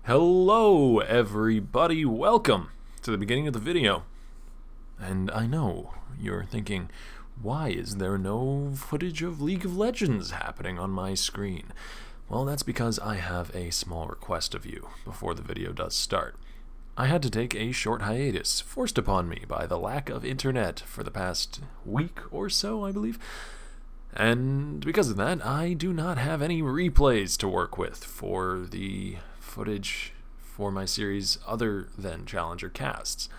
Hello everybody, welcome to the beginning of the video. And I know you're thinking, why is there no footage of League of Legends happening on my screen? Well, that's because I have a small request of you before the video does start. I had to take a short hiatus, forced upon me by the lack of internet for the past week or so, I believe. And because of that, I do not have any replays to work with for the footage for my series other than Challenger casts.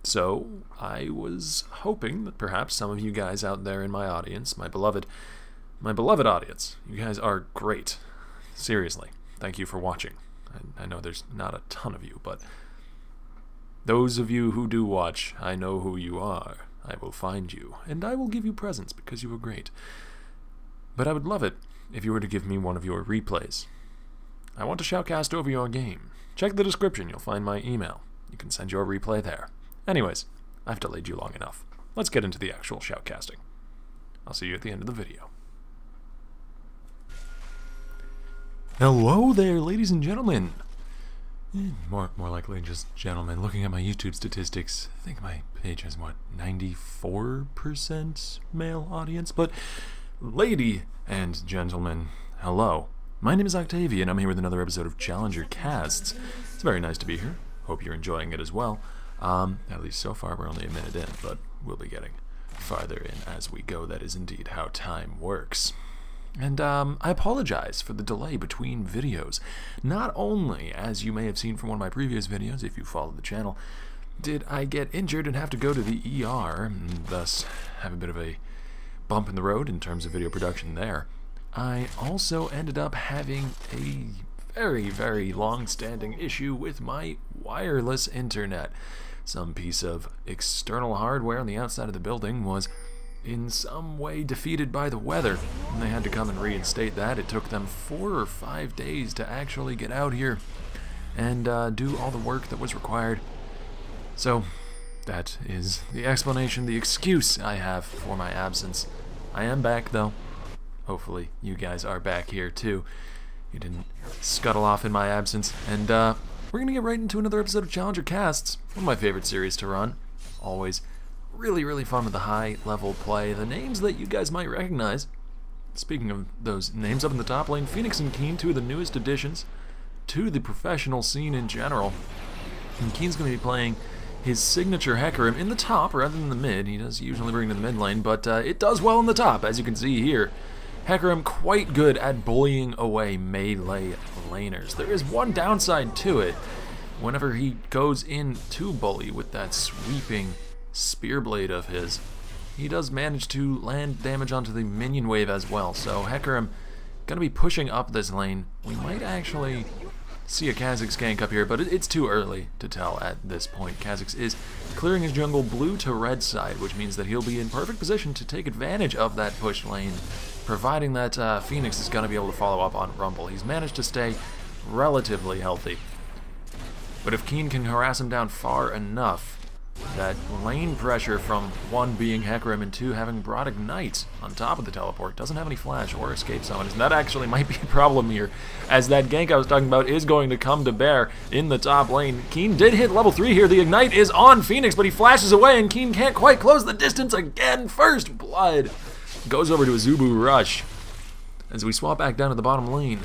So I was hoping that perhaps some of you guys out there in my audience, my beloved audience, you guys are great. Seriously, thank you for watching. I know there's not a ton of you, but those of you who do watch, I know who you are. I will find you, and I will give you presents because you were great. But I would love it if you were to give me one of your replays. I want to shoutcast over your game. Check the description, you'll find my email. You can send your replay there. Anyways, I've delayed you long enough. Let's get into the actual shoutcasting. I'll see you at the end of the video. Hello there, ladies and gentlemen. More likely just gentlemen. Looking at my YouTube statistics, I think my page has, what, 94% male audience? But, lady and gentlemen, hello. My name is Octavian. I'm here with another episode of Challenger Casts. It's very nice to be here. Hope you're enjoying it as well. At least so far we're only a minute in, but we'll be getting farther in as we go. That is indeed how time works. And I apologize for the delay between videos. Not only, as you may have seen from one of my previous videos, if you followed the channel, did I get injured and have to go to the ER, and thus have a bit of a bump in the road in terms of video production there. I also ended up having a very long-standing issue with my wireless internet. Some piece of external hardware on the outside of the building was in some way defeated by the weather, and they had to come and reinstate that. It took them 4 or 5 days to actually get out here and do all the work that was required. So that is the explanation, the excuse I have for my absence. I am back though. Hopefully you guys are back here too. You didn't scuttle off in my absence. And we're going to get right into another episode of Challenger Casts. One of my favorite series to run. Always really fun with the high level play. The names that you guys might recognize. Speaking of those names, up in the top lane, Phoenix and Keane, two of the newest additions to the professional scene in general. And Keane's going to be playing his signature Hecarim in the top rather than the mid. He does usually bring to the mid lane, but it does well in the top, as you can see here. Hecarim quite good at bullying away melee laners. There is one downside to it. Whenever he goes in to bully with that sweeping spear blade of his, he does manage to land damage onto the minion wave as well. So Hecarim gonna be pushing up this lane. We might actually see a Kha'Zix gank up here, but it's too early to tell at this point. Kha'Zix is clearing his jungle blue to red side, which means that he'll be in perfect position to take advantage of that push lane, providing that Phoenix is going to be able to follow up on Rumble. He's managed to stay relatively healthy. But if Keane can harass him down far enough, that lane pressure from one being Hecarim and two having brought Ignite on top of the teleport, doesn't have any flash or escape summons, and that actually might be a problem here, as that gank I was talking about is going to come to bear in the top lane. Keane did hit level 3 here. The Ignite is on Phoenix, but he flashes away, and Keane can't quite close the distance again. First blood goes over to a Zubu Rush as we swap back down to the bottom lane,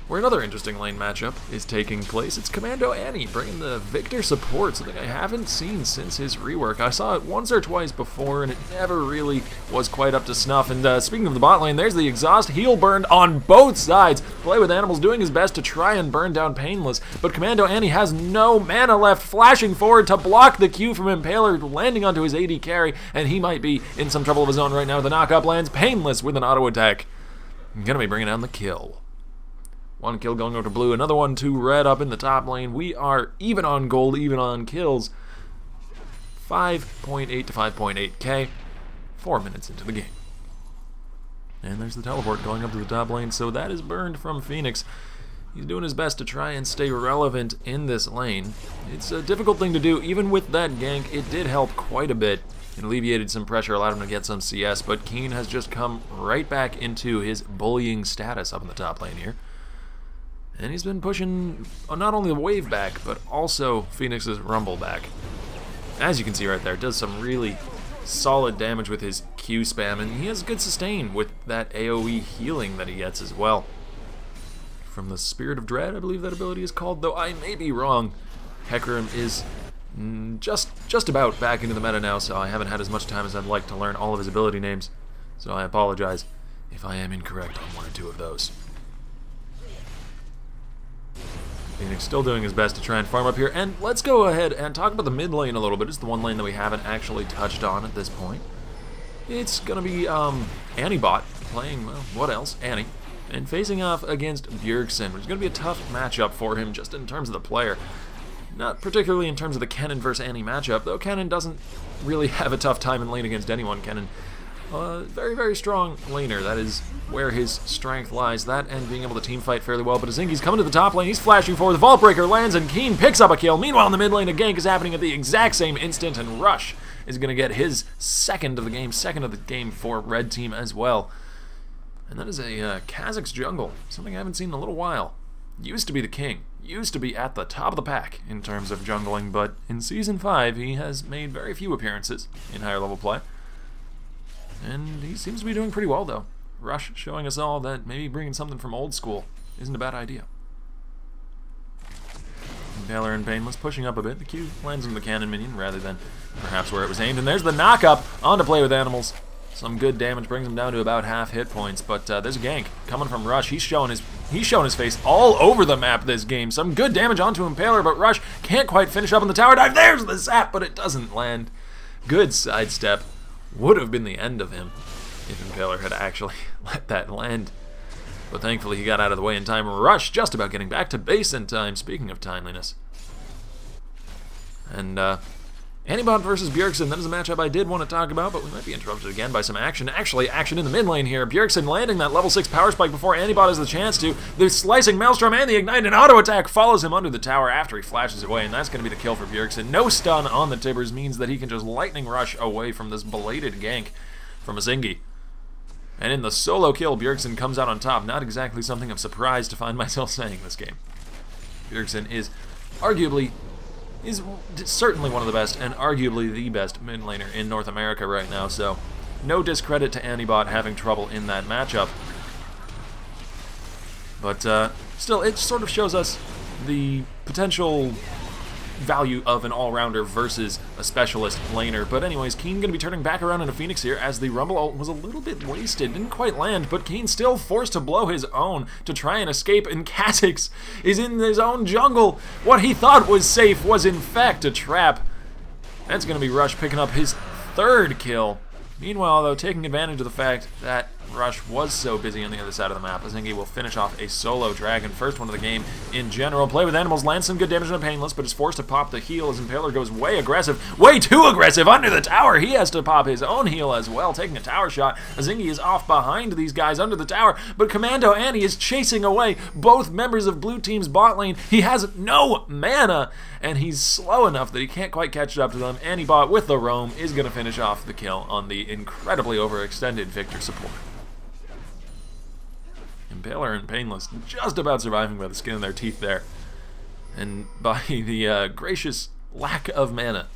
where another interesting lane matchup is taking place. It's Commando Annie bringing the Victor support, something I haven't seen since his rework. I saw it once or twice before, and it never really was quite up to snuff. And speaking of the bot lane, there's the exhaust heal burned on both sides. Play with Animals doing his best to try and burn down Painless, but Commando Annie has no mana left, flashing forward to block the Q from Impaler, landing onto his AD carry, and he might be in some trouble of his own right now. The knockup lands Painless with an auto attack. Gonna be bringing down the kill. One kill going over to blue, another one to red up in the top lane. We are even on gold, even on kills. 5.8 to 5.8k, 4 minutes into the game. And there's the teleport going up to the top lane, so that is burned from Phoenix. He's doing his best to try and stay relevant in this lane. It's a difficult thing to do. Even with that gank, it did help quite a bit. It alleviated some pressure, allowed him to get some CS, but Keane has just come right back into his bullying status up in the top lane here. And he's been pushing not only the wave back, but also Phoenix's rumble back. As you can see right there, does some really solid damage with his Q spam, and he has good sustain with that AoE healing that he gets as well. From the Spirit of Dread, I believe that ability is called, though I may be wrong. Hecarim is just about back into the meta now, so I haven't had as much time as I'd like to learn all of his ability names. So I apologize if I am incorrect on one or two of those. Phoenix still doing his best to try and farm up here, and let's go ahead and talk about the mid lane a little bit. It's the one lane that we haven't actually touched on at this point. It's gonna be Annie bot playing, well, what else? Annie. And facing off against Bjergsen, which is going to be a tough matchup for him just in terms of the player. Not particularly in terms of the Keane versus Annie matchup, though Keane doesn't really have a tough time in lane against anyone. Keane, very, very strong laner. That is where his strength lies. That and being able to team fight fairly well. But Azingy's coming to the top lane. He's flashing forward. The Vault Breaker lands, and Keane picks up a kill. Meanwhile, in the mid lane, a gank is happening at the exact same instant, and Rush is going to get his second of the game for Red Team as well. And that is a Kazakh's jungle, something I haven't seen in a little while. Used to be the king, used to be at the top of the pack in terms of jungling, but in Season 5 he has made very few appearances in higher level play. And he seems to be doing pretty well though. Rush showing us all that maybe bringing something from old school isn't a bad idea. Taylor and Painless pushing up a bit. The Q lands on the cannon minion rather than perhaps where it was aimed. And there's the knock-up on to play with animals. Some good damage brings him down to about half hit points, but there's a gank coming from Rush. He's showing his face all over the map this game. Some good damage onto Impaler, but Rush can't quite finish up on the tower dive. There's the zap, but it doesn't land. Good sidestep. Would have been the end of him if Impaler had actually let that land. But thankfully he got out of the way in time. Rush just about getting back to base in time, speaking of timeliness. And Antibot versus Bjergsen, that is a matchup I did want to talk about, but we might be interrupted again by some action. Actually, action in the mid lane here. Bjergsen landing that level 6 power spike before Antibot has the chance to. The slicing Maelstrom and the ignite and auto attack follows him under the tower after he flashes away, and that's going to be the kill for Bjergsen. No stun on the Tibbers means that he can just lightning rush away from this belated gank from Azingy. And in the solo kill, Bjergsen comes out on top. Not exactly something I'm surprised to find myself saying this game. Bjergsen is certainly one of the best, and arguably the best mid laner in North America right now, so no discredit to Antibot having trouble in that matchup. But still, it sort of shows us the potential value of an all-rounder versus a specialist laner. But anyways, Keane going to be turning back around into Phoenix here as the Rumble ult was a little bit wasted. Didn't quite land, but Keane still forced to blow his own to try and escape, and Kha'Zix is in his own jungle. What he thought was safe was in fact a trap. That's going to be Rush picking up his third kill. Meanwhile, though, taking advantage of the fact that Rush was so busy on the other side of the map, Azingy will finish off a solo dragon, first one of the game in general. Play with animals, lands some good damage on Painless, but is forced to pop the heal as Impaler goes way aggressive, way too aggressive under the tower. He has to pop his own heal as well, taking a tower shot. Azingy is off behind these guys under the tower, but Commando Annie is chasing away both members of Blue Team's bot lane. He has no mana, and he's slow enough that he can't quite catch up to them. Antibot with the roam is going to finish off the kill on the incredibly overextended Victor support. Impaler and Painless just about surviving by the skin of their teeth there, and by the gracious lack of mana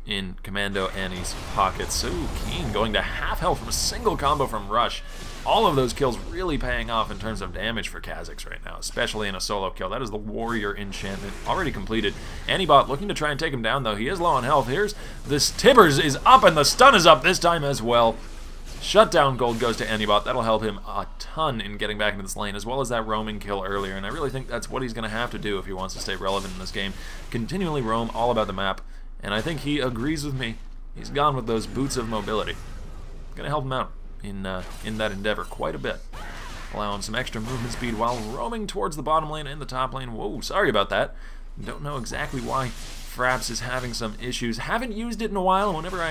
in Commando Annie's pockets. So Keane going to half health from a single combo from Rush. All of those kills really paying off in terms of damage for Kha'Zix right now, especially in a solo kill. That is the Warrior enchantment already completed. Antibot looking to try and take him down, though. He is low on health. Here's this Tibbers is up, and the stun is up this time as well. Shutdown gold goes to Antibot. That'll help him a ton in getting back into this lane, as well as that roaming kill earlier, and I really think that's what he's going to have to do if he wants to stay relevant in this game. Continually roam all about the map, and I think he agrees with me. He's gone with those boots of mobility. Going to help him out in that endeavor quite a bit. Allow him some extra movement speed while roaming towards the bottom lane and the top lane. Whoa, sorry about that. Don't know exactly why Fraps is having some issues. Haven't used it in a while, and whenever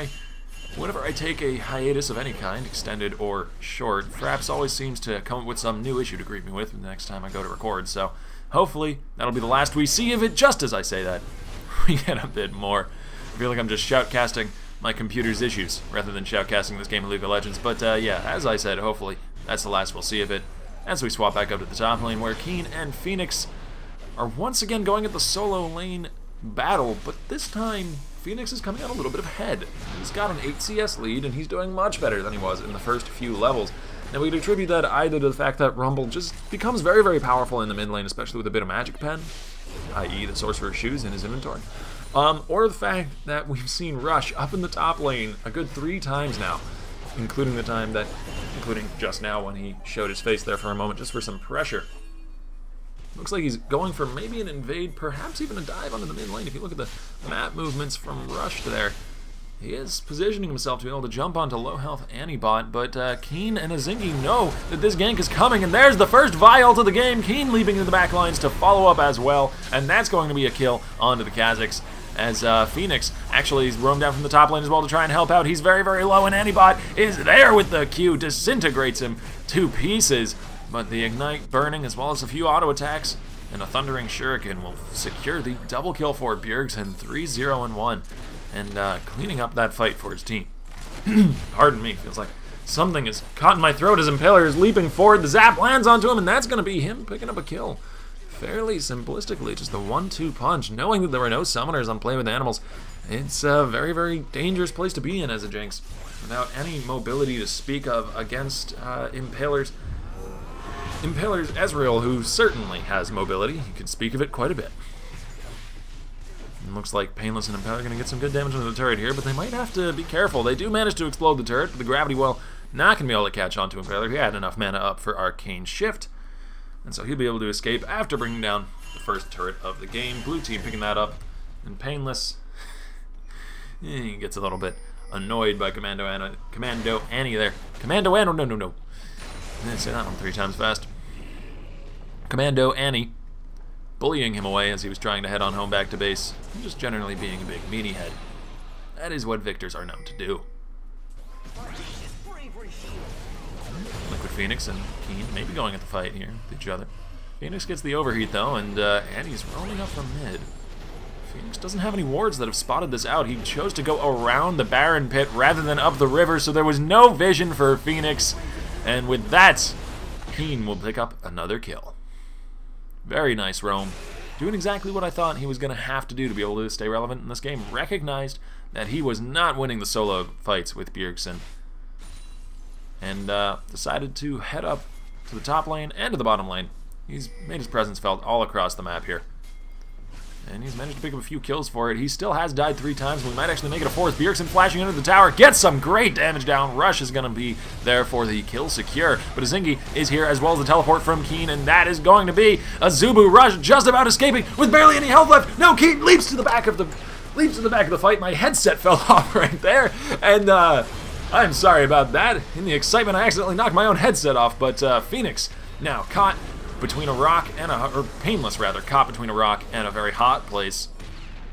I take a hiatus of any kind, extended or short, Fraps always seems to come up with some new issue to greet me with the next time I go to record, so hopefully that'll be the last we see of it. Just as I say that, we get a bit more. I feel like I'm just shoutcasting my computer's issues rather than shoutcasting this game of League of Legends, but yeah, as I said, hopefully that's the last we'll see of it. as we swap back up to the top lane, where Keane and Phoenix are once again going at the solo lane battle, but this time Phoenix is coming out a little bit ahead. He's got an 8 CS lead, and he's doing much better than he was in the first few levels. Now, we'd attribute that either to the fact that Rumble just becomes very, very powerful in the mid lane, especially with a bit of magic pen, i.e. the Sorcerer's Shoes in his inventory, or the fact that we've seen Rush up in the top lane a good 3 times now, including just now when he showed his face there for a moment just for some pressure. Looks like he's going for maybe an invade, perhaps even a dive onto the mid lane. If you look at the map movements from Rush there, he is positioning himself to be able to jump onto low health Antibot, but Keane and Azingy know that this gank is coming, and there's the first Vial to the game. Keane leaping into the back lines to follow up as well, and that's going to be a kill onto the Kazakhs, as Phoenix actually is roamed down from the top lane as well to try and help out. He's very, very low, and Antibot is there with the Q, disintegrates him to pieces. But the Ignite burning, as well as a few auto attacks and a Thundering Shuriken, will secure the double kill for Bjergsen, 3-0-1, and cleaning up that fight for his team. Pardon me, feels like something is caught in my throat as Impaler is leaping forward. The zap lands onto him, and that's going to be him picking up a kill. Fairly simplistically, just the 1-2 punch, knowing that there were no summoners on Play with Animals. It's a very, very dangerous place to be in as a Jinx, without any mobility to speak of against Impaler's Ezreal, who certainly has mobility. You can speak of it quite a bit. It looks like Painless and Impaler are going to get some good damage into the turret here, but they might have to be careful. They do manage to explode the turret, but the gravity well not going to be able to catch on to Impaler. He had enough mana up for Arcane Shift, and so he'll be able to escape after bringing down the first turret of the game. Blue team picking that up, and Painless he gets a little bit annoyed by Commando Annie there. Commando Annie, no. I didn't say that one 3 times fast. Commando Annie bullying him away as he was trying to head on home back to base, and just generally being a big meanie head. That is what victors are known to do. Liquid Phoenix and Keane maybe going at the fight here with each other. Phoenix gets the overheat though, and Annie's rolling up from mid. Phoenix doesn't have any wards that have spotted this out. He chose to go around the Baron pit rather than up the river, so there was no vision for Phoenix. And with that, Keane will pick up another kill. Very nice roam. Doing exactly what I thought he was going to have to do to be able to stay relevant in this game. Recognized that he was not winning the solo fights with Bjergsen, and decided to head up to the top lane and to the bottom lane. He's made his presence felt all across the map here, and he's managed to pick up a few kills for it. He still has died 3 times. We might actually make it a 4th. Bjergsen flashing under the tower, gets some great damage down. Rush is going to be there for the kill secure, but Azingy is here as well as the teleport from Keane, and that is going to be a Zubu. Rush just about escaping with barely any health left. No, Keane leaps to the back of the fight. My headset fell off right there, and I'm sorry about that. In the excitement, I accidentally knocked my own headset off, but Phoenix now caught between a rock and or Painless rather, caught between a rock and a very hot place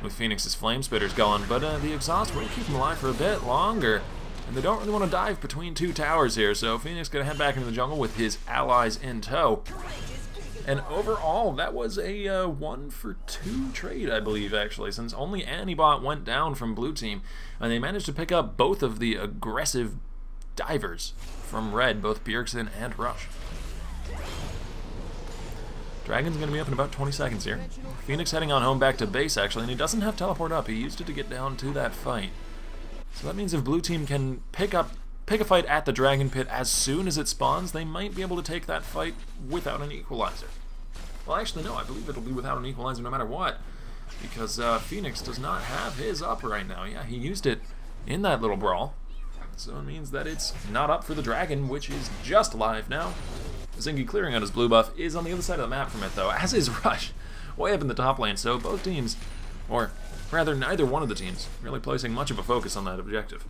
with Phoenix's flame spitters going, but the exhaust will keep him alive for a bit longer, and they don't really want to dive between 2 towers here, so Phoenix gonna head back into the jungle with his allies in tow. And overall, that was a 1 for 2 trade, I believe, actually, since only Antibot went down from blue team, and they managed to pick up both of the aggressive divers from red, both Bjergsen and Rush. Dragon's going to be up in about 20 seconds here. Phoenix heading on home back to base, actually, and he doesn't have teleport up. He used it to get down to that fight. So that means if blue team can pick a fight at the Dragon Pit as soon as it spawns, they might be able to take that fight without an equalizer. Well, actually, no, I believe it'll be without an equalizer no matter what, because Phoenix does not have his up right now. Yeah, he used it in that little brawl, so it means that it's not up for the Dragon, which is just live now. Azingy clearing out his blue buff is on the other side of the map from it though, as is Rush, way up in the top lane, so both teams, or rather neither one of the teams, really placing much of a focus on that objective.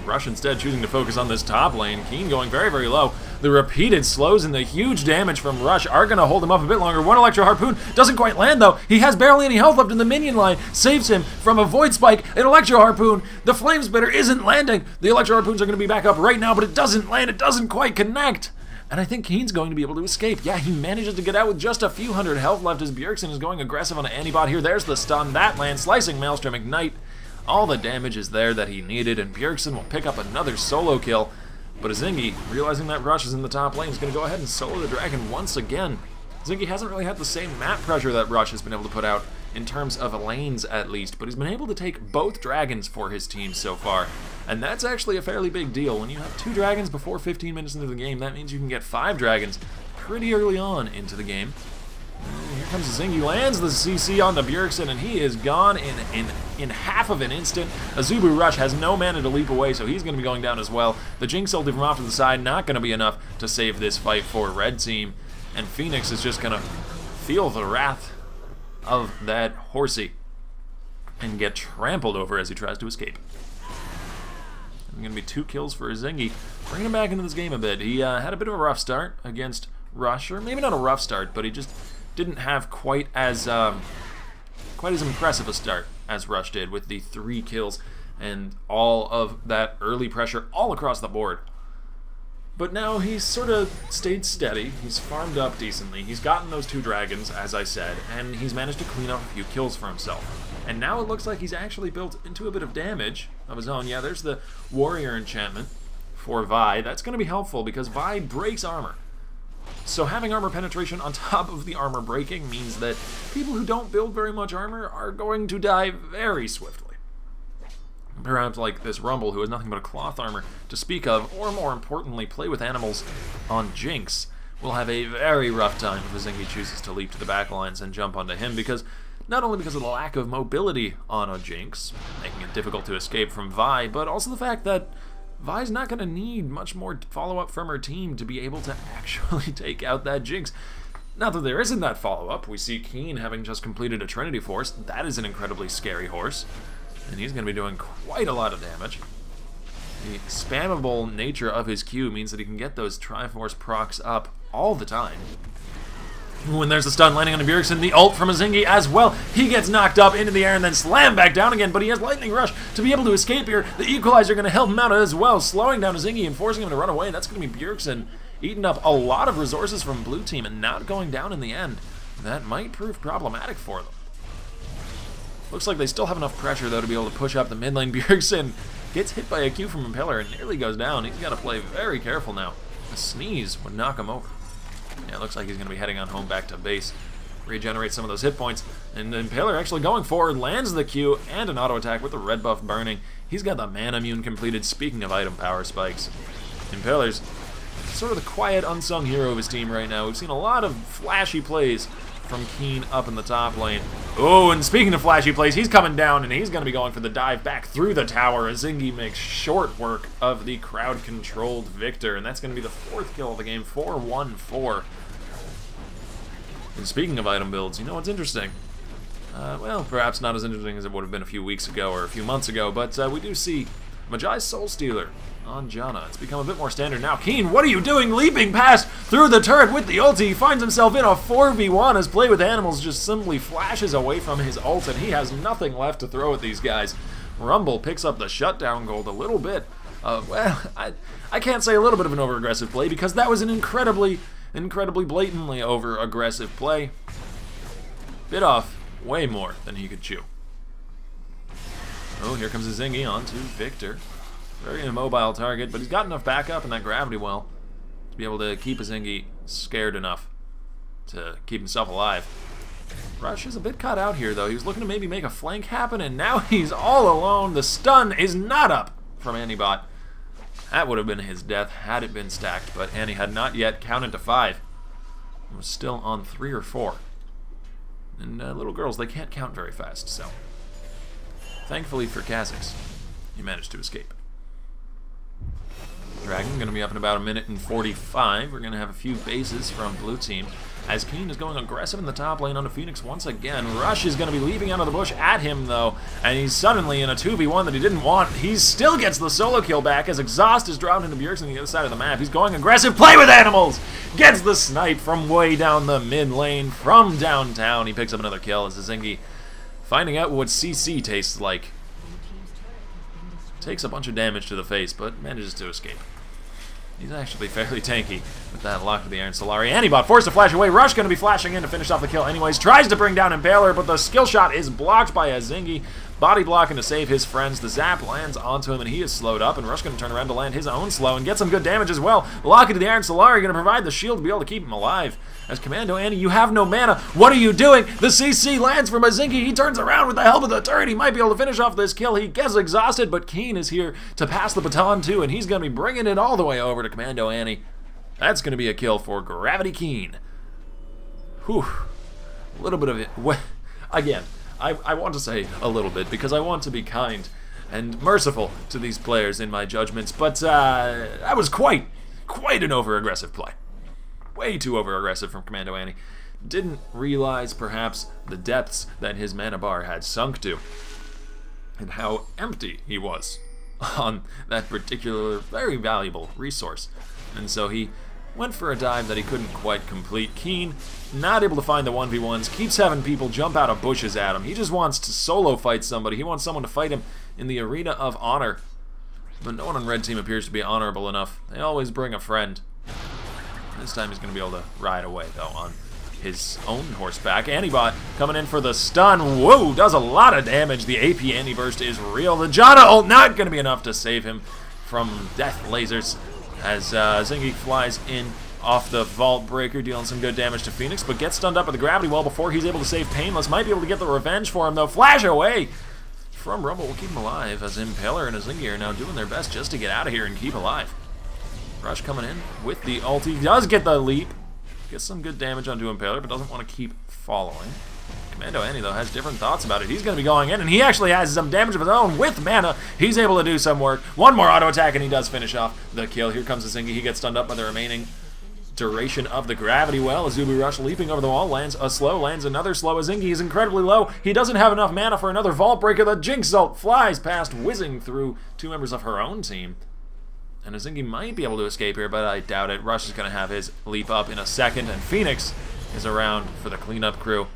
Rush instead choosing to focus on this top lane. Keane going very, very low. The repeated slows and the huge damage from Rush are going to hold him up a bit longer. One Electro Harpoon doesn't quite land though. He has barely any health left in the minion line. Saves him from a Void Spike. An Electro Harpoon. The Flame Spitter isn't landing. The Electro Harpoons are going to be back up right now, but it doesn't land. It doesn't quite connect. And I think Keane's going to be able to escape. Yeah, he manages to get out with just a few hundred health left as Bjergsen is going aggressive on an Antibot here. There's the stun. That lands. Slicing Maelstrom Ignite. All the damage is there that he needed, and Bjergsen will pick up another solo kill. But Azingy, realizing that Rush is in the top lane, is going to go ahead and solo the dragon once again. Azingy hasn't really had the same map pressure that Rush has been able to put out, in terms of lanes at least, but he's been able to take both dragons for his team so far. And that's actually a fairly big deal. When you have 2 dragons before 15 minutes into the game, that means you can get 5 dragons pretty early on into the game. And here comes Azingy, lands the CC on the Bjergsen, and he is gone in half of an instant. Azubu Rush has no mana to leap away, so he's going to be going down as well. The Jinx ulti from off to the side, not going to be enough to save this fight for Red Team. And Phoenix is just going to feel the wrath of that horsey and get trampled over as he tries to escape. Going to be 2 kills for Azingy, bringing him back into this game a bit. He had a bit of a rough start against Rush, or maybe not a rough start, but he just didn't have quite as impressive a start as Rush did, with the 3 kills and all of that early pressure all across the board. But now he's sort of stayed steady, he's farmed up decently, he's gotten those 2 dragons, as I said, and he's managed to clean up a few kills for himself. And now it looks like he's actually built into a bit of damage of his own. Yeah, there's the warrior enchantment for Vi. That's going to be helpful because Vi breaks armor. So having armor penetration on top of the armor breaking means that people who don't build very much armor are going to die very swiftly. Perhaps like this Rumble, who has nothing but a cloth armor to speak of, or more importantly, play with animals on Jinx, will have a very rough time if Azingy chooses to leap to the backlines and jump onto him, because not only because of the lack of mobility on a Jinx, making it difficult to escape from Vi, but also the fact that Vi's not going to need much more follow-up from her team to be able to actually take out that Jinx. Not that there isn't that follow-up. We see Keane having just completed a Trinity Force. That is an incredibly scary horse, and he's going to be doing quite a lot of damage. The spammable nature of his Q means that he can get those Triforce procs up all the time. When there's a stun landing on the Bjergsen, the ult from Azingy as well. He gets knocked up into the air and then slammed back down again, but he has Lightning Rush to be able to escape here. The Equalizer going to help him out as well, slowing down Azingy and forcing him to run away. That's going to be Bjergsen eating up a lot of resources from Blue Team and not going down in the end. That might prove problematic for them. Looks like they still have enough pressure, though, to be able to push up the mid lane. Bjergsen gets hit by a Q from Impaler and nearly goes down. He's got to play very careful now. A sneeze would knock him over. Yeah, it looks like he's going to be heading on home back to base. Regenerate some of those hit points. And Impaler actually going forward, lands the Q and an auto attack with the red buff burning. He's got the mana immune completed, speaking of item power spikes. Impaler's sort of the quiet, unsung hero of his team right now. We've seen a lot of flashy plays from Keane up in the top lane. Oh, and speaking of flashy plays, he's coming down and he's going to be going for the dive back through the tower. Azingy makes short work of the crowd-controlled Victor, and that's going to be the 4th kill of the game, 4-1-4. And speaking of item builds, you know what's interesting? Well, perhaps not as interesting as it would have been a few weeks ago or a few months ago, but we do see Magi Soul Stealer on Janna. It's become a bit more standard now. Keane, what are you doing? Leaping past through the turret with the ulti. He finds himself in a 4v1 as Play with Animals just simply flashes away from his ult, and he has nothing left to throw at these guys. Rumble picks up the shutdown gold a little bit. Well, I can't say a little bit of an over-aggressive play, because that was an incredibly blatantly over-aggressive play. Bit off way more than he could chew. Oh, here comes Azingy on to Victor. Very immobile target, but he's got enough backup in that gravity well to be able to keep Azingy scared enough to keep himself alive. Rush is a bit cut out here, though. He was looking to maybe make a flank happen, and now he's all alone. The stun is not up from Antibot. That would have been his death had it been stacked, but Annie had not yet counted to 5. He was still on 3 or 4. And little girls, they can't count very fast, so thankfully for Kha'Zix, he managed to escape. Dragon going to be up in about 1:45. We're going to have a few bases from Blue Team as Keane is going aggressive in the top lane onto Phoenix once again. Rush is going to be leaping out of the bush at him, though, and he's suddenly in a 2v1 that he didn't want. He still gets the solo kill back as Exhaust is dropped into Bjergsen on the other side of the map. He's going aggressive. Play with Animals! Gets the snipe from way down the mid lane from downtown. He picks up another kill as Azingy, finding out what CC tastes like, takes a bunch of damage to the face, but manages to escape. He's actually fairly tanky with that lock to the Iron Solari. Antibot forced to flash away. Rush going to be flashing in to finish off the kill anyways. Tries to bring down Impaler, but the skill shot is blocked by Azingy. body blocking to save his friends. The zap lands onto him, and he is slowed up, and Rush going to turn around to land his own slow and get some good damage as well. Lock into the Iron Solari, going to provide the shield to be able to keep him alive. As Commando Annie, you have no mana. What are you doing? The CC lands from Azingy. He turns around with the help of the turret. He might be able to finish off this kill. He gets exhausted, but Keane is here to pass the baton too, and he's going to be bringing it all the way over to Commando Annie. That's going to be a kill for Gravity Keane. Whew. A little bit of it. Again, I want to say a little bit because I want to be kind and merciful to these players in my judgments, but that was quite an over-aggressive play. Way too over-aggressive from Commando Annie. Didn't realize, perhaps, the depths that his mana bar had sunk to, and how empty he was on that particular, very valuable resource. And so he went for a dive that he couldn't quite complete. Keane, not able to find the 1v1s, keeps having people jump out of bushes at him. He just wants to solo fight somebody. He wants someone to fight him in the arena of honor. But no one on Red Team appears to be honorable enough. They always bring a friend. This time he's going to be able to ride away, though, on his own horseback. Antibot coming in for the stun. Whoa, does a lot of damage. The AP anti-burst is real. The Jana ult not going to be enough to save him from death lasers as Azingy flies in off the Vault Breaker, dealing some good damage to Phoenix, but gets stunned up at the gravity well before he's able to save Painless. Might be able to get the revenge for him, though. Flash away from Rumble will keep him alive, as Impaler and Azingy are now doing their best just to get out of here and keep alive. Rush coming in with the ult. He does get the leap. Gets some good damage onto Impaler, but doesn't want to keep following. Commando Annie, though, has different thoughts about it. He's going to be going in, and he actually has some damage of his own with mana. He's able to do some work. One more auto attack, and he does finish off the kill. Here comes Azingy. He gets stunned up by the remaining duration of the gravity well. Azubu Rush leaping over the wall, lands a slow, lands another slow. Azingy is incredibly low. He doesn't have enough mana for another Vault Breaker. The Jinx ult flies past, whizzing through two members of her own team. And Azingy might be able to escape here, but I doubt it. Rush is going to have his leap up in a second, and Phoenix is around for the cleanup crew.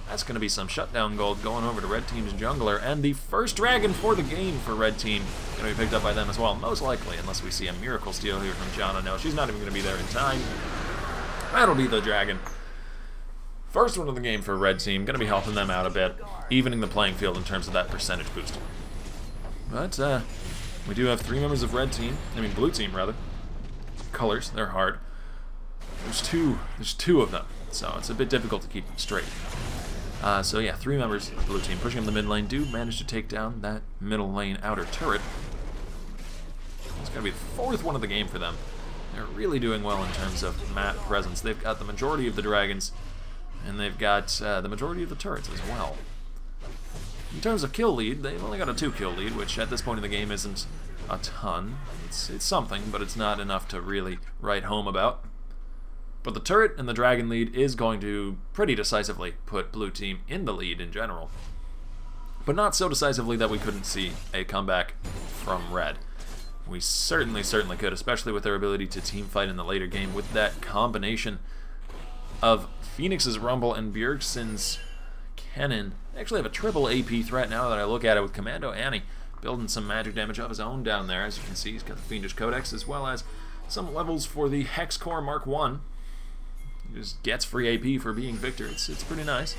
That's going to be some shutdown gold going over to Red Team's jungler, and the first dragon for the game for Red Team going to be picked up by them as well, most likely, unless we see a miracle steal here from Jana. No, she's not even going to be there in time. That'll be the dragon. First one of the game for Red Team, going to be helping them out a bit, evening the playing field in terms of that percentage boost. But, we do have three members of Red Team, Blue Team, rather. Colors, they're hard. There's two of them, so it's a bit difficult to keep them straight. So yeah, three members of the Blue Team pushing up the mid lane do manage to take down that middle lane outer turret. It's going to be the fourth one of the game for them. They're really doing well in terms of map presence. They've got the majority of the dragons, and they've got the majority of the turrets as well. In terms of kill lead, they've only got a 2-kill lead, which at this point in the game isn't a ton. It's something, but it's not enough to really write home about. But the turret and the dragon lead is going to pretty decisively put Blue Team in the lead in general. But not so decisively that we couldn't see a comeback from Red. We certainly could, especially with their ability to team fight in the later game with that combination of Phoenix's Rumble and Bjergsen's Keane. They actually have a triple AP threat now that I look at it, with Commando Annie building some magic damage of his own down there. As you can see, he's got the Fiendish Codex as well as some levels for the Hex Core Mark 1. He just gets free AP for being Victor. It's pretty nice.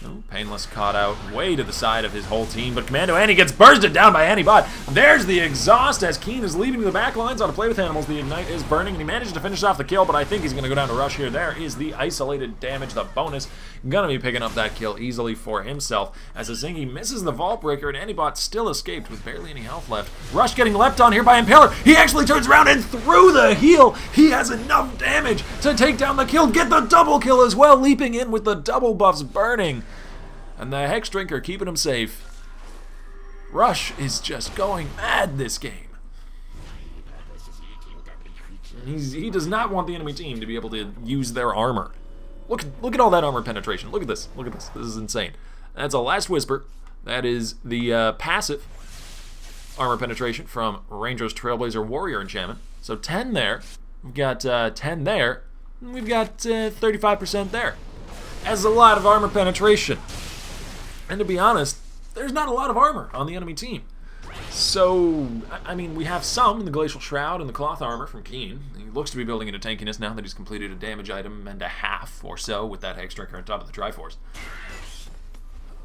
Oh, Painless caught out way to the side of his whole team, but Commando Annie gets bursted down by Antibot. There's the exhaust as Keane is leaving the back lines on to play with animals. The Ignite is burning, and he managed to finish off the kill, but I think he's going to go down to Rush here. There is the isolated damage, the bonus. Going to be picking up that kill easily for himself as Azingy misses the Vault Breaker, and Antibot still escaped with barely any health left. Rush getting leapt on here by Impaler. He actually turns around and through the heal. He has enough damage to take down the kill, get the double kill as well, leaping in with the double buffs burning. And the Hex Drinker keeping him safe. Rush is just going mad this game. He does not want the enemy team to be able to use their armor. Look at all that armor penetration. Look at this. Look at this. This is insane. That's a Last Whisper. That is the passive armor penetration from Ranger's Trailblazer Warrior enchantment. So 10 there. We've got 10 there. And we've got 35% there. That's a lot of armor penetration. And to be honest, there's not a lot of armor on the enemy team. So, I mean, we have some in the Glacial Shroud and the Cloth Armor from Keane. He looks to be building into tankiness now that he's completed a damage item and a half or so with that Hex Drinker on top of the Triforce.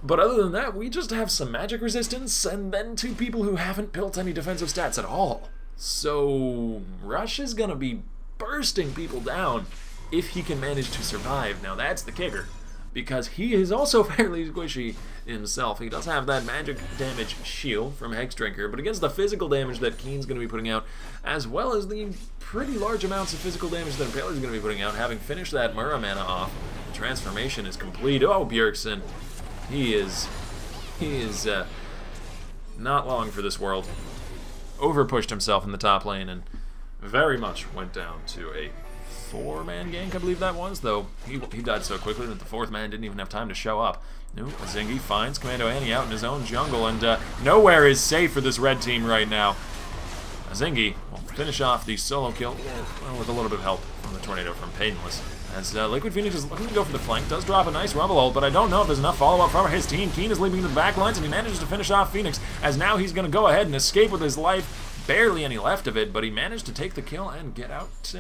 But other than that, we just have some magic resistance, and then two people who haven't built any defensive stats at all. So Rush is going to be bursting people down if he can manage to survive. Now that's the kicker, because he is also fairly squishy himself. He does have that magic damage shield from Hex Drinker, but against the physical damage that Keane's going to be putting out, as well as the pretty large amounts of physical damage that Impaler's going to be putting out, having finished that Mura mana off, the transformation is complete. Oh, Bjergsen. He is not long for this world. Overpushed himself in the top lane and very much went down to a 4-man gank, I believe that was, though he died so quickly that the 4th man didn't even have time to show up. Azingy finds Commando Annie out in his own jungle, and nowhere is safe for this red team right now. Azingy will finish off the solo kill with a little bit of help from the tornado from Painless. As Liquid Phoenix is looking to go for the flank, does drop a nice rumble ult, but I don't know if there's enough follow-up from his team. Keane is leaping to the back lines, and he manages to finish off Phoenix, as now he's going to go ahead and escape with his life. Barely any left of it, but he managed to take the kill and get out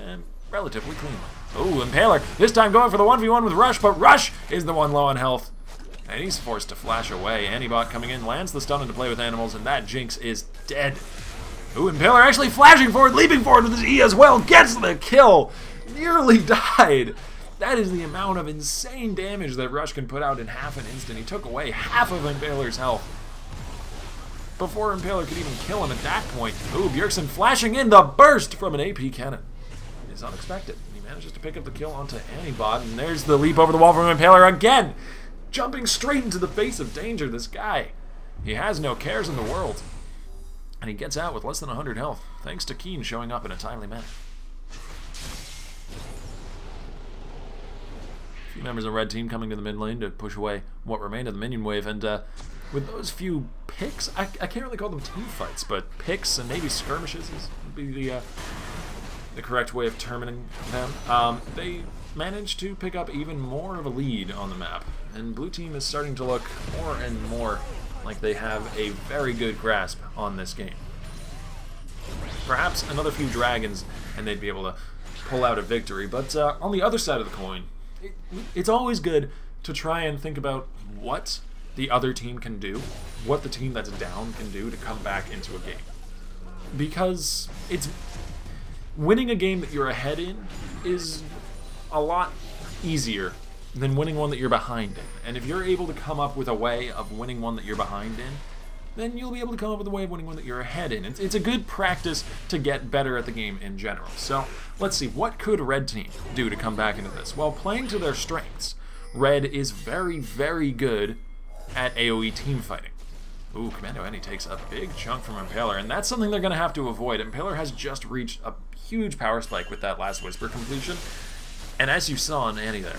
relatively cleanly. Oh, Impaler, this time going for the 1v1 with Rush, but Rush is the one low on health. And he's forced to flash away. Antibot coming in, lands the stun into play with animals, and that Jinx is dead. Ooh, Impaler actually flashing forward, leaping forward with his E as well, gets the kill. Nearly died. That is the amount of insane damage that Rush can put out in half an instant. He took away half of Impaler's health before Impaler could even kill him at that point. Ooh, Bjergsen flashing in, the burst from an AP cannon is unexpected. He manages to pick up the kill onto Antibot, and there's the leap over the wall from Impaler again. Jumping straight into the face of danger, this guy. He has no cares in the world. And he gets out with less than 100 health, thanks to Keane showing up in a timely manner. A few members of the red team coming to the mid lane to push away what remained of the minion wave, and with those few picks, I can't really call them team fights, but picks and maybe skirmishes would be the correct way of terming them. They managed to pick up even more of a lead on the map, and blue team is starting to look more and more like they have a very good grasp on this game. Perhaps another few dragons and they'd be able to pull out a victory, but on the other side of the coin, it's always good to try and think about what the other team can do, what the team that's down can do to come back into a game. Because it's winning a game that you're ahead in is a lot easier than winning one that you're behind in. And if you're able to come up with a way of winning one that you're behind in, then you'll be able to come up with a way of winning one that you're ahead in. It's a good practice to get better at the game in general. So let's see, what could Red Team do to come back into this? Well, playing to their strengths, Red is very, very good at AoE team fighting. Ooh, Commando Annie takes a big chunk from Impaler, and that's something they're going to have to avoid. Impaler has just reached a huge power spike with that last Whisper completion. And as you saw on Annie there,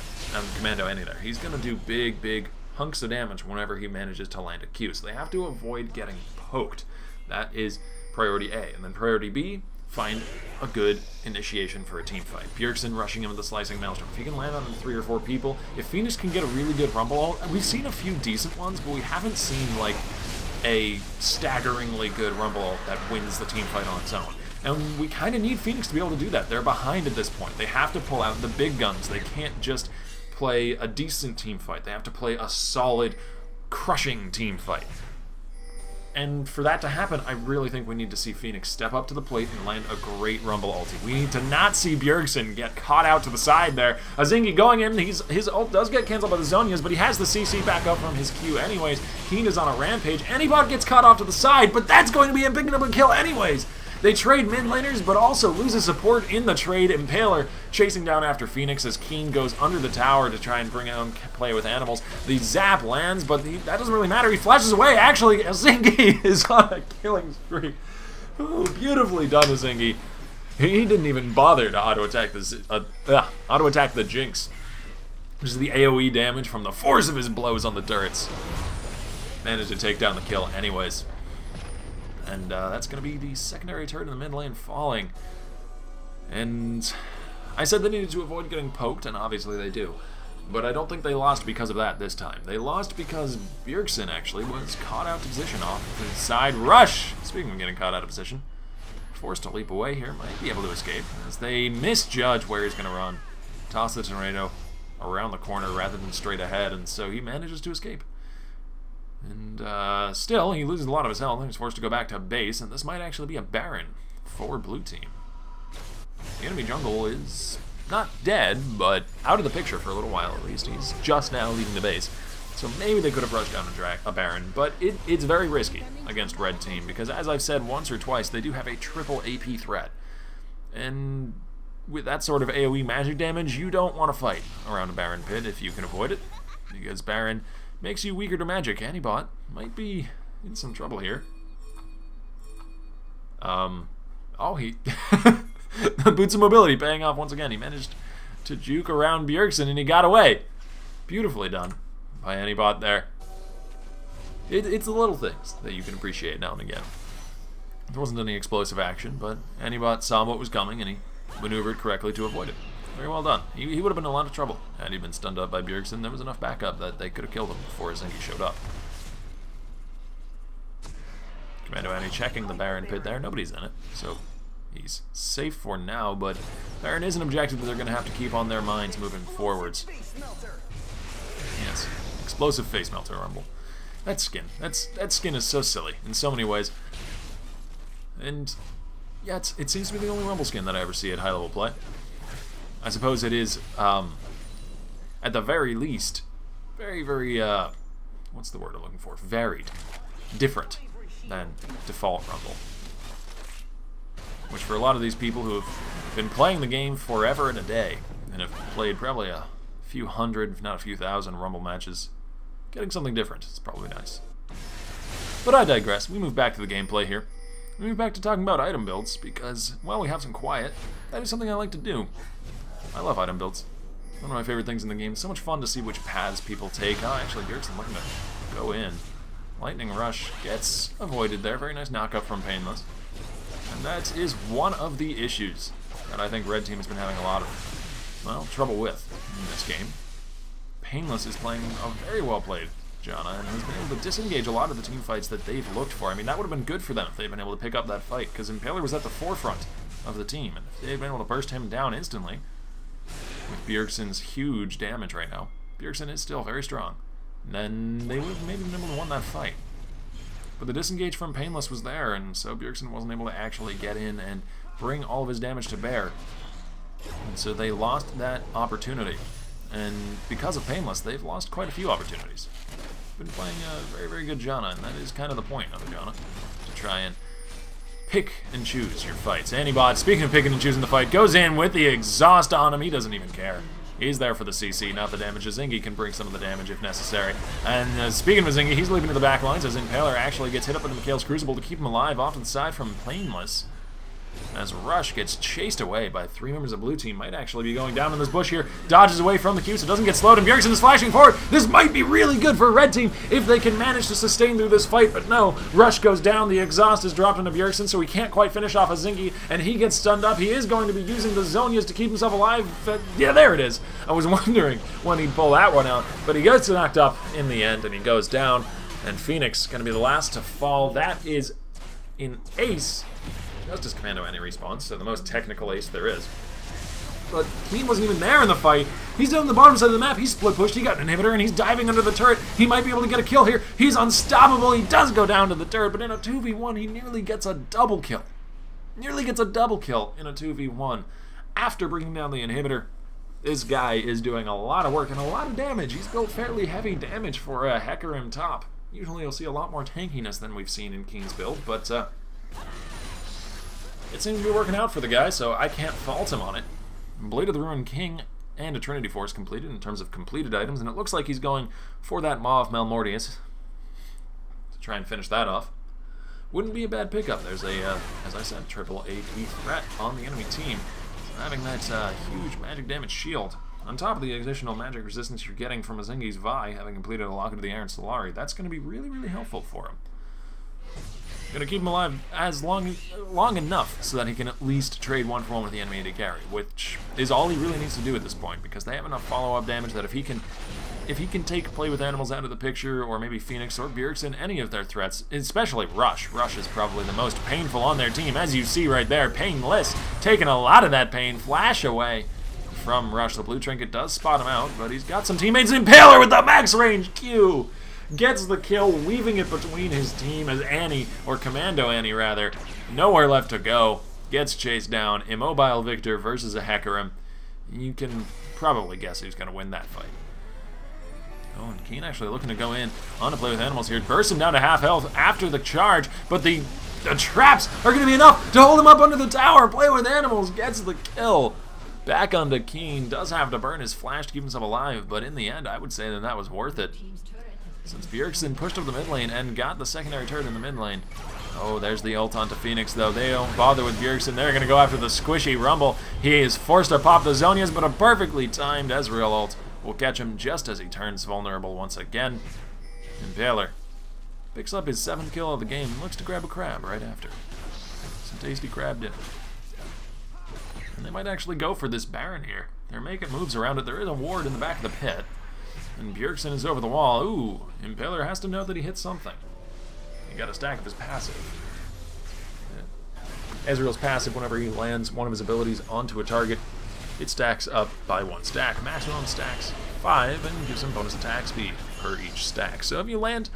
Commando Annie there, he's going to do big, big hunks of damage whenever he manages to land a Q. So they have to avoid getting poked. That is priority A. And then priority B, find a good initiation for a team fight. Bjergsen rushing him with the Slicing Maelstrom. If he can land on 3 or 4 people, if Phoenix can get a really good rumble ult, we've seen a few decent ones, but we haven't seen like a staggeringly good rumble ult that wins the team fight on its own. And we kind of need Phoenix to be able to do that. They're behind at this point. They have to pull out the big guns. They can't just play a decent team fight. They have to play a solid, crushing team fight. And for that to happen, I really think we need to see Phoenix step up to the plate and land a great rumble ulti. We need to not see Bjergsen get caught out to the side there. Azingy going in, his ult does get cancelled by the Zonias, but he has the CC back up from his Q anyways. Keane is on a rampage. Antibot gets caught off to the side, but that's going to be a big enough kill anyways. They trade mid laners, but also loses support in the trade. Impaler chasing down after Phoenix as Keane goes under the tower to try and bring out play with animals. The zap lands, but that doesn't really matter. He flashes away. Actually, Azingy is on a killing spree. Ooh, beautifully done, Azingy. He didn't even bother to auto-attack the Jinx, which is the AoE damage from the force of his blows on the turrets. Managed to take down the kill anyways. And that's going to be the secondary turret in the mid lane falling. And I said they needed to avoid getting poked, and obviously they do. But I don't think they lost because of that this time. They lost because Bjergsen actually was caught out of position off the side rush. Speaking of getting caught out of position, forced to leap away here, might be able to escape as they misjudge where he's going to run. Toss the tornado around the corner rather than straight ahead, and so he manages to escape. And still, he loses a lot of his health and he's forced to go back to base, and this might actually be a Baron for blue team. The enemy jungle is not dead, but out of the picture for a little while at least. He's just now leaving the base. So maybe they could have rushed down a Baron, but it's very risky against red team because, as I've said once or twice, they do have a triple AP threat. And with that sort of AoE magic damage, you don't want to fight around a Baron pit if you can avoid it, because Baron makes you weaker to magic. Antibot might be in some trouble here. Oh, he... Boots of mobility paying off once again. He managed to juke around Bjergsen and he got away. Beautifully done by Antibot there. It's the little things that you can appreciate now and again. There wasn't any explosive action, but Antibot saw what was coming and he maneuvered correctly to avoid it. Very well done. He would have been in a lot of trouble had he been stunned up by Bjergsen. There was enough backup that they could have killed him before Azingy showed up. Commando Annie checking the Baron pit there. Nobody's in it, so he's safe for now, but Baron is an objective that they're going to have to keep on their minds moving forwards. Yes, explosive face melter rumble. That skin is so silly in so many ways. And yeah, it seems to be the only rumble skin that I ever see at high level play. I suppose it is, at the very least, very, what's the word I'm looking for? Varied. Different than default rumble. Which for a lot of these people who have been playing the game forever and a day, and have played probably a few hundred, if not a few thousand rumble matches, getting something different is probably nice. But I digress. We move back to the gameplay here. We move back to talking about item builds, because while we have some quiet, that is something I like to do. I love item builds. One of my favorite things in the game. So much fun to see which paths people take. Oh, actually, Bjergsen looking to go in. Lightning Rush gets avoided there. Very nice knockup from Painless. And that is one of the issues that I think Red Team has been having a lot of, well, trouble with in this game. Painless is playing a very well played Janna and has been able to disengage a lot of the team fights that they've looked for. I mean, that would have been good for them if they'd been able to pick up that fight, because Impaler was at the forefront of the team, and if they'd been able to burst him down instantly, with Bjergsen's huge damage right now, Bjergsen is still very strong, then they would have maybe been able to win that fight. But the disengage from Painless was there, and so Bjergsen wasn't able to actually get in and bring all of his damage to bear. And so they lost that opportunity. And because of Painless, they've lost quite a few opportunities. Been playing a very, very good Janna, and that is kind of the point of a Janna, to try and pick and choose your fights. Antibot, speaking of picking and choosing the fight, goes in with the exhaust on him. He doesn't even care. He's there for the CC, not the damage. Azingy can bring some of the damage if necessary. And speaking of Azingy, he's leaping to the back lines as Impaler actually gets hit up with the Mikhail's Crucible to keep him alive off to the side from Painless. As Rush gets chased away by 3 members of blue team, might actually be going down in this bush here, dodges away from the Q so doesn't get slowed, and Bjergsen is flashing forward. This might be really good for red team if they can manage to sustain through this fight, but no, Rush goes down, the exhaust is dropped into Bjergsen, so he can't quite finish off Azingy, and he gets stunned up. He is going to be using the Zonias to keep himself alive. Yeah, there it is. I was wondering when he'd pull that one out, but he gets knocked up in the end, and he goes down, and Phoenix going to be the last to fall. That is in ace. Justice Commando Annie response, so the most technical ace there is. But Keane wasn't even there in the fight. He's down the bottom side of the map. He's split pushed. He got an inhibitor, and he's diving under the turret. He might be able to get a kill here. He's unstoppable. He does go down to the turret, but in a 2v1, he nearly gets a double kill. Nearly gets a double kill in a 2v1. After bringing down the inhibitor, this guy is doing a lot of work and a lot of damage. He's built fairly heavy damage for a Hecarim top. Usually you'll see a lot more tankiness than we've seen in Keane's build, but it seems to be working out for the guy, so I can't fault him on it. Blade of the Ruined King and a Trinity Force completed in terms of completed items, and it looks like he's going for that Maw of Malmortius to try and finish that off. Wouldn't be a bad pickup. There's a, as I said, triple AP threat on the enemy team. So having that huge magic damage shield, on top of the additional magic resistance you're getting from Azingy's Vi, having completed a Locket of the Air and Solari, that's going to be really, really helpful for him. Going to keep him alive as long enough so that he can at least trade 1-for-1 with the enemy AD carry, which is all he really needs to do at this point, because they have enough follow-up damage that if he can take Play with Animals out of the picture, or maybe Phoenix or Bjergsen, any of their threats, especially Rush. Rush is probably the most painful on their team, as you see right there. Painless, taking a lot of that pain. Flash away from Rush. The blue trinket does spot him out, but he's got some teammates. Impaler with the max range Q gets the kill, weaving it between his team as Annie, or Commando Annie rather, nowhere left to go, gets chased down. Immobile Victor versus a Hecarim. You can probably guess who's going to win that fight. Oh, and Keane actually looking to go in on to play with animals here. Bursts him down to half health after the charge, but the traps are going to be enough to hold him up under the tower. Play with animals gets the kill. Back onto Keane. Does have to burn his flash to keep himself alive, but in the end, I would say that was worth it. Since Bjergsen pushed up the mid lane and got the secondary turret in the mid lane. Oh, there's the ult onto Phoenix, though. They don't bother with Bjergsen. They're going to go after the squishy Rumble. He is forced to pop the Zonias, but a perfectly timed Ezreal ult will catch him just as he turns vulnerable once again. Impaler picks up his 7th kill of the game and looks to grab a crab right after. Some tasty crab dinner. And they might actually go for this Baron here. They're making moves around it. There is a ward in the back of the pit. And Bjergsen is over the wall. Ooh, Impaler has to know that he hit something. He got a stack of his passive. Yeah. Ezreal's passive, whenever he lands one of his abilities onto a target, it stacks up by 1 stack. Maximum stacks 5 and gives him bonus attack speed per each stack. So if you land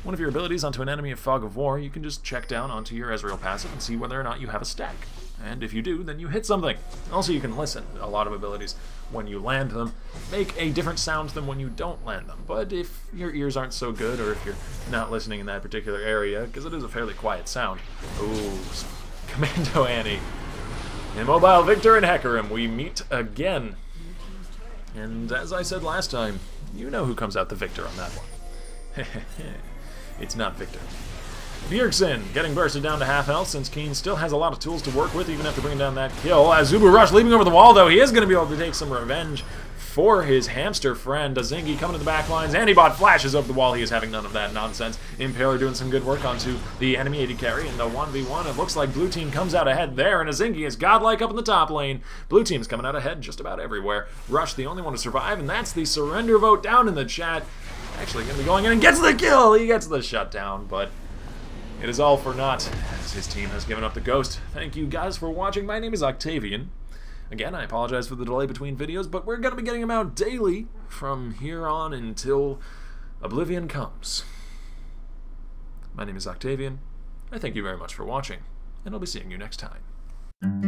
one of your abilities onto an enemy of Fog of War, you can just check down onto your Ezreal passive and see whether or not you have a stack. And if you do, then you hit something. Also, you can listen. A lot of abilities, when you land them, make a different sound than when you don't land them. But if your ears aren't so good, or if you're not listening in that particular area, because it is a fairly quiet sound. Ooh, Commando Annie. Immobile Victor and Hecarim, we meet again. And as I said last time, you know who comes out the victor on that one. It's not Victor. Bjergsen getting bursted down to half health since Keane still has a lot of tools to work with even after bringing down that kill. As Zubu Rush leaping over the wall, though, he is going to be able to take some revenge for his hamster friend. Azingy coming to the back lines. Antibot flashes over the wall. He is having none of that nonsense. Impaler doing some good work onto the enemy AD carry in the 1v1. It looks like blue team comes out ahead there, and Azingy is godlike up in the top lane. Blue team's coming out ahead just about everywhere. Rush the only one to survive, and that's the surrender vote down in the chat. Actually going to be going in and gets the kill. He gets the shutdown, but it is all for naught, as his team has given up the ghost. Thank you guys for watching. My name is Octavian. Again, I apologize for the delay between videos, but we're going to be getting them out daily from here on until Oblivion comes. My name is Octavian. I thank you very much for watching, and I'll be seeing you next time.